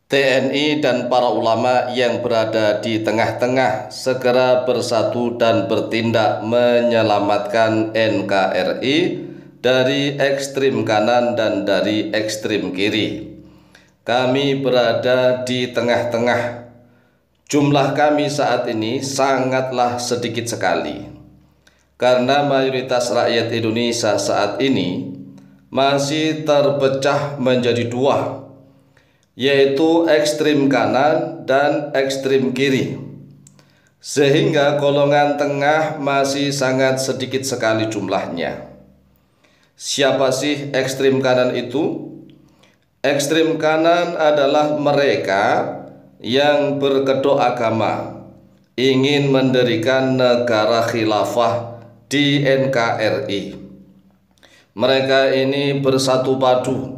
TNI dan para ulama yang berada di tengah-tengah segera bersatu dan bertindak menyelamatkan NKRI dari ekstrem kanan dan dari ekstrem kiri. Kami berada di tengah-tengah. Jumlah kami saat ini sangatlah sedikit sekali, karena mayoritas rakyat Indonesia saat ini masih terpecah menjadi dua, yaitu ekstrem kanan dan ekstrem kiri, sehingga golongan tengah masih sangat sedikit sekali jumlahnya. Siapa sih ekstrem kanan itu? Ekstrem kanan adalah mereka yang berkedok agama, ingin mendirikan negara khilafah di NKRI. Mereka ini bersatu padu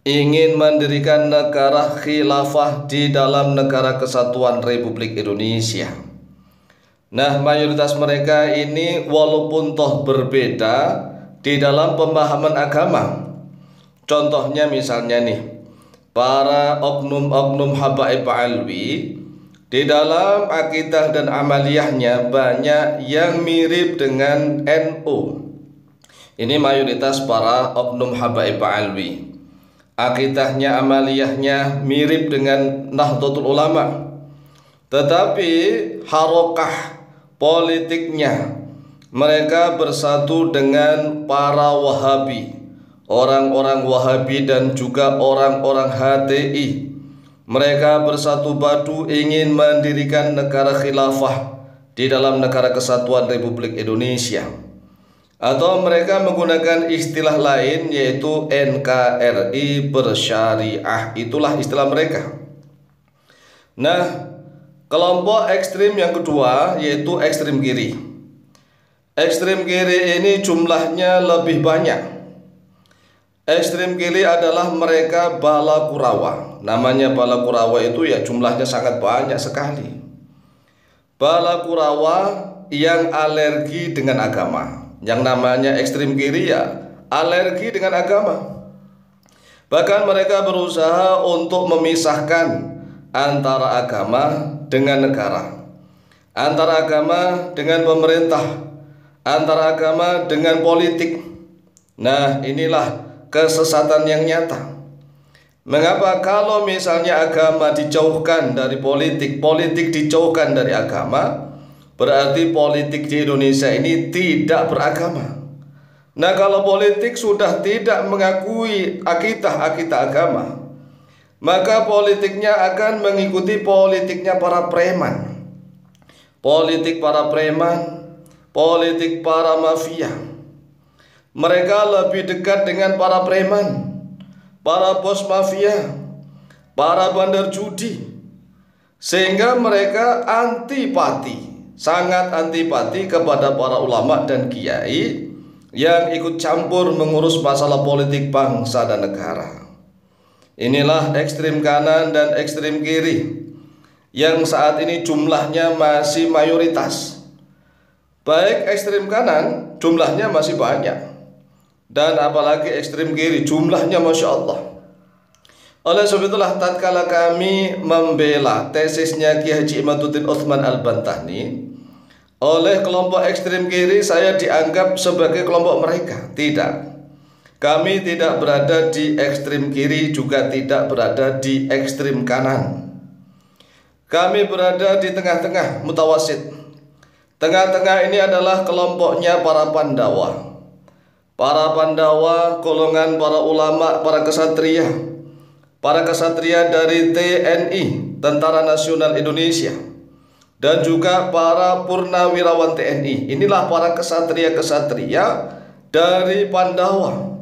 ingin mendirikan negara khilafah di dalam negara kesatuan Republik Indonesia. Nah, mayoritas mereka ini walaupun toh berbeda di dalam pemahaman agama. Contohnya misalnya nih, para oknum-oknum habaib alwi di dalam akidah dan amaliyahnya banyak yang mirip dengan NU. Ini mayoritas para oknum habaib alwi. Akidahnya, amaliyahnya mirip dengan Nahdlatul Ulama, tetapi harokah politiknya mereka bersatu dengan para Wahabi, orang-orang Wahabi dan juga orang-orang HTI. Mereka bersatu padu ingin mendirikan negara khilafah di dalam negara kesatuan Republik Indonesia. Atau mereka menggunakan istilah lain yaitu NKRI bersyariah. Itulah istilah mereka. Nah, kelompok ekstrim yang kedua yaitu ekstrim kiri. Ekstrem kiri ini jumlahnya lebih banyak. Ekstrem kiri adalah mereka bala kurawa. Namanya bala kurawa itu ya jumlahnya sangat banyak sekali. Bala kurawa yang alergi dengan agama. Yang namanya ekstrem kiri ya alergi dengan agama. Bahkan mereka berusaha untuk memisahkan antara agama dengan negara, antara agama dengan pemerintah, antara agama dengan politik. Nah, inilah kesesatan yang nyata. Mengapa kalau misalnya agama dijauhkan dari politik, politik dijauhkan dari agama, berarti politik di Indonesia ini tidak beragama. Nah, kalau politik sudah tidak mengakui akidah agama, maka politiknya akan mengikuti politiknya para preman. Politik para preman, politik para mafia. Mereka lebih dekat dengan para preman, para bos mafia, para bandar judi, sehingga mereka antipati, sangat antipati kepada para ulama dan kiai yang ikut campur mengurus masalah politik bangsa dan negara. Inilah ekstrem kanan dan ekstrem kiri yang saat ini jumlahnya masih mayoritas. Baik ekstrem kanan jumlahnya masih banyak, dan apalagi ekstrem kiri jumlahnya Masya Allah. Oleh sebab itulah tatkala kami membela tesisnya Kiai Haji Imaduddin Utsman Al-Bantani, oleh kelompok ekstrem kiri saya dianggap sebagai kelompok mereka. Tidak, kami tidak berada di ekstrem kiri, juga tidak berada di ekstrem kanan. Kami berada di tengah-tengah, mutawasid. Tengah-tengah ini adalah kelompoknya para Pandawa. Para Pandawa, golongan para ulama, para kesatria dari TNI, Tentara Nasional Indonesia, dan juga para purnawirawan TNI. Inilah para kesatria-kesatria dari Pandawa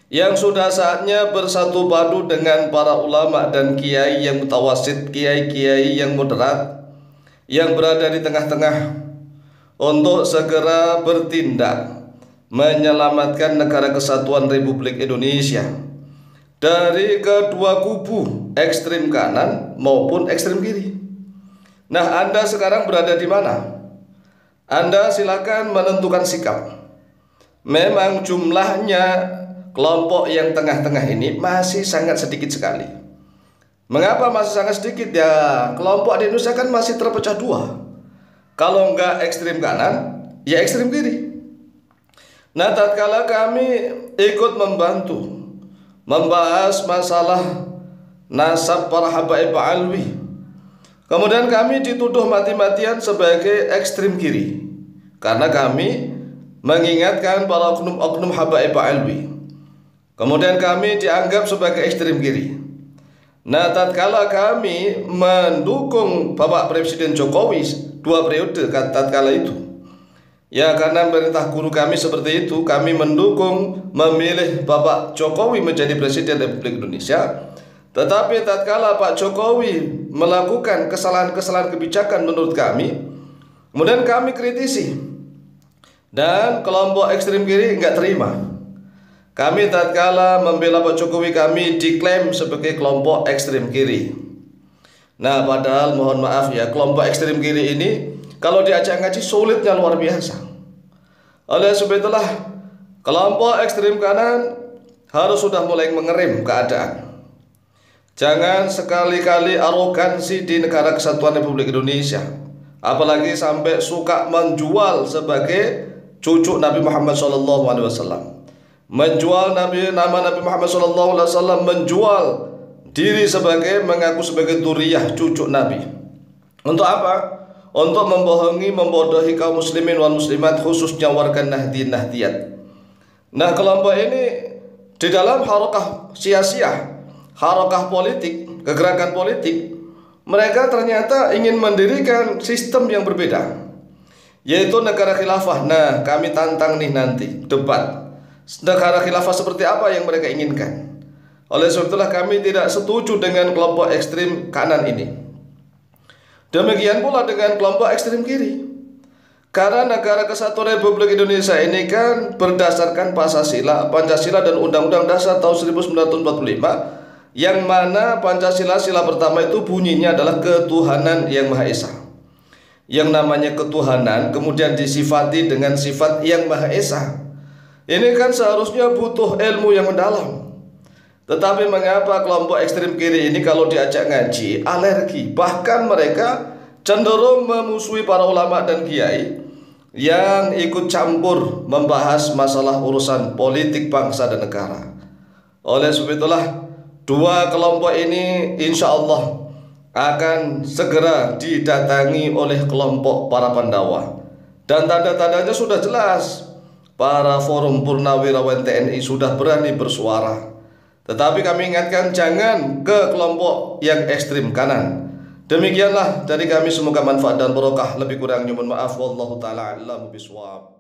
yang sudah saatnya bersatu padu dengan para ulama dan kiai yang mutawasid, kiai-kiai yang moderat, yang berada di tengah-tengah, untuk segera bertindak menyelamatkan negara kesatuan Republik Indonesia dari kedua kubu, ekstrem kanan maupun ekstrem kiri. Nah, Anda sekarang berada di mana? Anda silakan menentukan sikap. Memang jumlahnya kelompok yang tengah-tengah ini masih sangat sedikit sekali. Mengapa masih sangat sedikit? Ya, kelompok di Indonesia kan masih terpecah dua. Kalau enggak ekstrem kanan, ya ekstrem kiri. Nah, tatkala kami ikut membantu membahas masalah nasab para habaib alwi, kemudian kami dituduh mati-matian sebagai ekstrem kiri karena kami mengingatkan para oknum-oknum habaib alwi. Kemudian kami dianggap sebagai ekstrem kiri. Nah, tatkala kami mendukung Bapak Presiden Jokowi 2 periode tatkala itu, ya karena perintah guru kami seperti itu, kami mendukung memilih Bapak Jokowi menjadi Presiden Republik Indonesia. Tetapi tatkala Pak Jokowi melakukan kesalahan-kesalahan kebijakan menurut kami, kemudian kami kritisi, dan kelompok ekstrem kiri nggak terima. Kami tatkala membela Pak Jokowi, kami diklaim sebagai kelompok ekstrem kiri. Nah, padahal mohon maaf ya, kelompok ekstrem kiri ini kalau diajak ngaji sulitnya luar biasa. Oleh sebab itulah kelompok ekstrem kanan harus sudah mulai mengerem keadaan. Jangan sekali-kali arogansi di Negara Kesatuan Republik Indonesia, apalagi sampai suka menjual sebagai cucu Nabi Muhammad SAW, menjual nama Nabi Muhammad SAW, menjual diri sebagai mengaku sebagai duriyah, cucu Nabi. Untuk apa? Untuk membohongi, membodohi kaum muslimin wal muslimat, khususnya warga Nahdien-Nahdiyat. Nah, kelompok ini di dalam harakah sia-sia, harakah politik, kegerakan politik, mereka ternyata ingin mendirikan sistem yang berbeda, yaitu negara khilafah. Nah, kami tantang nih nanti debat negara khilafah seperti apa yang mereka inginkan. Oleh sebab itulah kami tidak setuju dengan kelompok ekstrem kanan ini. Demikian pula dengan kelompok ekstrem kiri. Karena Negara Kesatuan Republik Indonesia ini kan berdasarkan Pancasila dan Undang-Undang Dasar tahun 1945, yang mana Pancasila sila pertama itu bunyinya adalah ketuhanan yang Maha Esa. Yang namanya ketuhanan kemudian disifati dengan sifat yang Maha Esa. Ini kan seharusnya butuh ilmu yang mendalam. Tetapi mengapa kelompok ekstrem kiri ini kalau diajak ngaji alergi, bahkan mereka cenderung memusuhi para ulama dan kiai yang ikut campur membahas masalah urusan politik bangsa dan negara. Oleh sebab itulah dua kelompok ini insya Allah akan segera didatangi oleh kelompok para Pandawa, dan tanda-tandanya sudah jelas. Para forum purnawirawan TNI sudah berani bersuara. Tetapi kami ingatkan, jangan ke kelompok yang ekstrem kanan. Demikianlah dari kami, semoga manfaat dan barokah. Lebih kurangnya mohon maaf. Wallahu ta'ala a'lam bishawab.